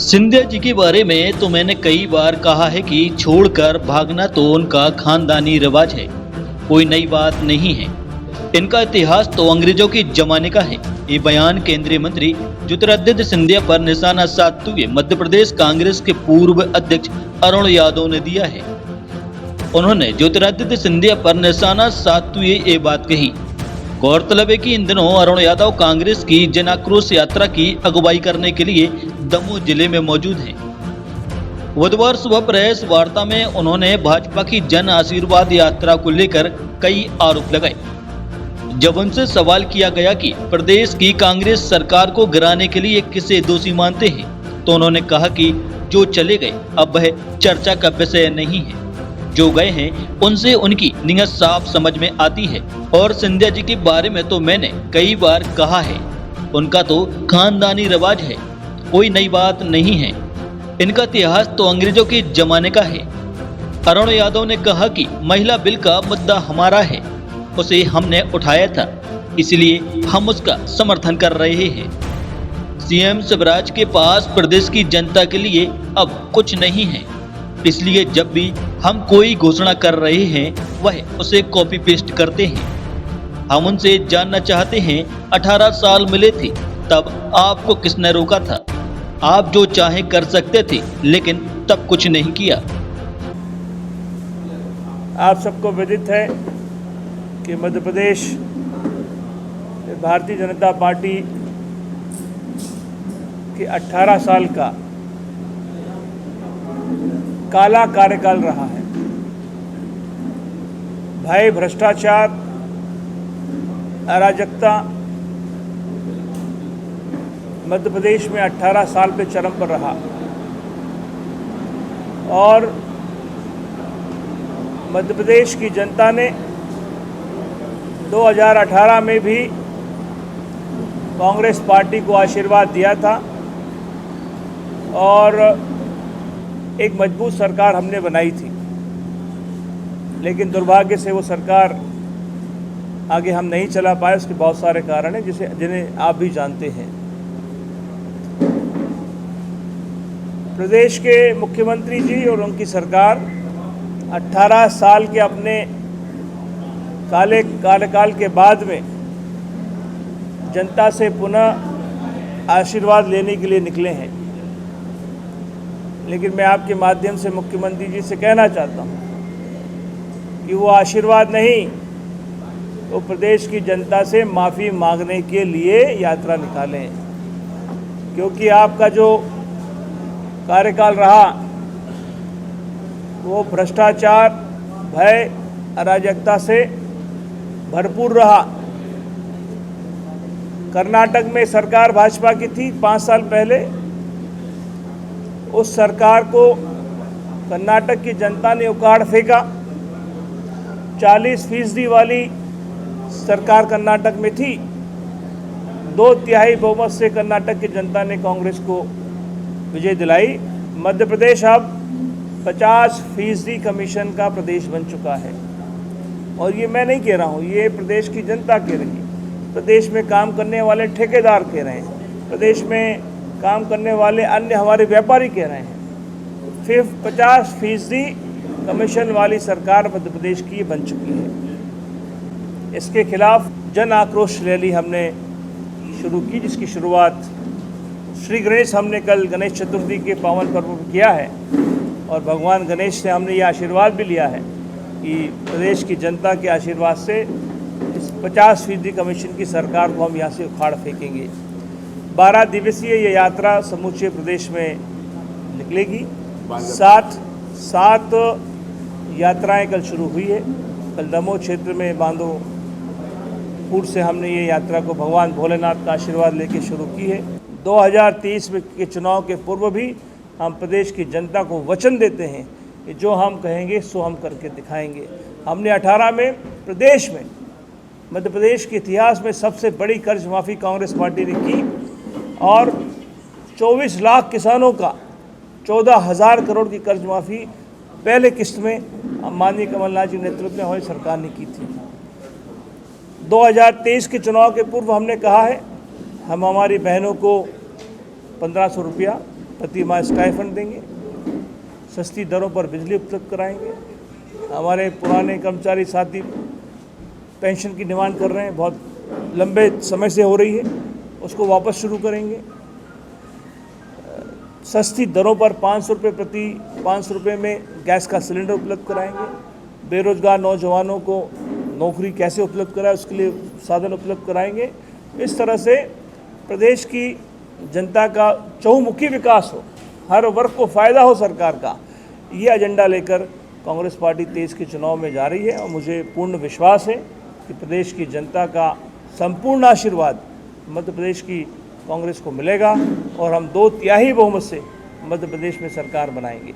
सिंधिया जी के बारे में तो मैंने कई बार कहा है कि छोड़कर भागना तो उनका खानदानी रिवाज है, कोई नई बात नहीं है। इनका इतिहास तो अंग्रेजों के जमाने का है। ये बयान केंद्रीय मंत्री ज्योतिरादित्य सिंधिया पर निशाना साधते हुए मध्य प्रदेश कांग्रेस के पूर्व अध्यक्ष अरुण यादव ने दिया है। उन्होंने ज्योतिरादित्य सिंधिया पर निशाना साधते हुए ये बात कही। गौरतलब है कि इन दिनों अरुण यादव कांग्रेस की जन आक्रोश यात्रा की अगुवाई करने के लिए दमोह जिले में मौजूद हैं। बुधवार सुबह प्रेस वार्ता में उन्होंने भाजपा की जन आशीर्वाद यात्रा को लेकर कई आरोप लगाए। जब उनसे सवाल किया गया कि प्रदेश की कांग्रेस सरकार को गिराने के लिए किसे दोषी मानते हैं, तो उन्होंने कहा कि जो चले गए अब वह चर्चा का विषय नहीं है, जो गए हैं उनसे उनकी नीयत साफ समझ में आती है। और सिंधिया जी के बारे में तो मैंने कई बार कहा है, उनका तो खानदानी रिवाज है, कोई नई बात नहीं है। इनका इतिहास तो अंग्रेजों के जमाने का है। अरुण यादव ने कहा कि महिला बिल का मुद्दा हमारा है, उसे हमने उठाया था, इसलिए हम उसका समर्थन कर रहे हैं। सीएम शिवराज के पास प्रदेश की जनता के लिए अब कुछ नहीं है, इसलिए जब भी हम कोई घोषणा कर रहे हैं वह उसे कॉपी पेस्ट करते हैं। हम उनसे जानना चाहते हैं, 18 साल मिले थे तब आपको किसने रोका था? आप जो चाहे कर सकते थे, लेकिन तब कुछ नहीं किया। आप सबको विदित है कि मध्य प्रदेश भारतीय जनता पार्टी के 18 साल का काला कार्यकाल रहा है। भय, भ्रष्टाचार, अराजकता मध्य प्रदेश में 18 साल पे चरम पर रहा और मध्य प्रदेश की जनता ने 2018 में भी कांग्रेस पार्टी को आशीर्वाद दिया था और एक मजबूत सरकार हमने बनाई थी। लेकिन दुर्भाग्य से वो सरकार आगे हम नहीं चला पाए। उसके बहुत सारे कारण हैं जिन्हें आप भी जानते हैं। प्रदेश के मुख्यमंत्री जी और उनकी सरकार 18 साल के अपने काले कार्यकाल के बाद में जनता से पुनः आशीर्वाद लेने के लिए निकले हैं। लेकिन मैं आपके माध्यम से मुख्यमंत्री जी से कहना चाहता हूं कि वो आशीर्वाद नहीं, वो प्रदेश की जनता से माफ़ी मांगने के लिए यात्रा निकालें। क्योंकि आपका जो कार्यकाल रहा वो भ्रष्टाचार, भय, अराजकता से भरपूर रहा। कर्नाटक में सरकार भाजपा की थी 5 साल पहले। उस सरकार को कर्नाटक की जनता ने उखाड़ फेंका। 40% वाली सरकार कर्नाटक में थी। 2/3 बहुमत से कर्नाटक की जनता ने कांग्रेस को विजय दिलाई। मध्य प्रदेश अब 50% कमीशन का प्रदेश बन चुका है। और ये मैं नहीं कह रहा हूँ, ये प्रदेश की जनता कह रही है। प्रदेश में काम करने वाले ठेकेदार कह रहे हैं, प्रदेश में काम करने वाले अन्य हमारे व्यापारी कह रहे हैं। फिर 50% कमीशन वाली सरकार मध्य प्रदेश की बन चुकी है। इसके खिलाफ जन आक्रोश रैली हमने शुरू की, जिसकी शुरुआत श्री गणेश हमने कल गणेश चतुर्थी के पावन पर्व पर किया है। और भगवान गणेश से हमने ये आशीर्वाद भी लिया है कि प्रदेश की जनता के आशीर्वाद से इस 50% कमीशन की सरकार को हम यहाँ से उखाड़ फेंकेंगे। 12 दिवसीय ये यात्रा समूचे प्रदेश में निकलेगी। 7 यात्राएं कल शुरू हुई है। कल दमोह क्षेत्र में बांदोपुर से हमने ये यात्रा को भगवान भोलेनाथ का आशीर्वाद लेके शुरू की है। 2023 के चुनाव के पूर्व भी हम प्रदेश की जनता को वचन देते हैं कि जो हम कहेंगे सो हम करके दिखाएंगे। हमने 18 में प्रदेश में, मध्य प्रदेश के इतिहास में सबसे बड़ी कर्ज माफ़ी कांग्रेस पार्टी ने की और 24 लाख किसानों का 14,000 करोड़ की कर्ज माफ़ी पहले किस्त में माननीय कमलनाथ जी नेतृत्व में हमारी सरकार ने की थी। 2023 के चुनाव के पूर्व हमने कहा है हम हमारी बहनों को 1500 रुपया प्रति माह स्टाइफंड देंगे, सस्ती दरों पर बिजली उपलब्ध कराएंगे। हमारे पुराने कर्मचारी साथी पेंशन की डिमांड कर रहे हैं, बहुत लंबे समय से हो रही है, उसको वापस शुरू करेंगे। सस्ती दरों पर 500 रुपये में गैस का सिलेंडर उपलब्ध कराएंगे। बेरोजगार नौजवानों को नौकरी कैसे उपलब्ध कराए, उसके लिए साधन उपलब्ध कराएंगे। इस तरह से प्रदेश की जनता का चहुमुखी विकास हो, हर वर्ग को फ़ायदा हो सरकार का, ये एजेंडा लेकर कांग्रेस पार्टी 23 के चुनाव में जा रही है। और मुझे पूर्ण विश्वास है कि प्रदेश की जनता का संपूर्ण आशीर्वाद मध्य प्रदेश की कांग्रेस को मिलेगा और हम 2/3 बहुमत से मध्य प्रदेश में सरकार बनाएंगे।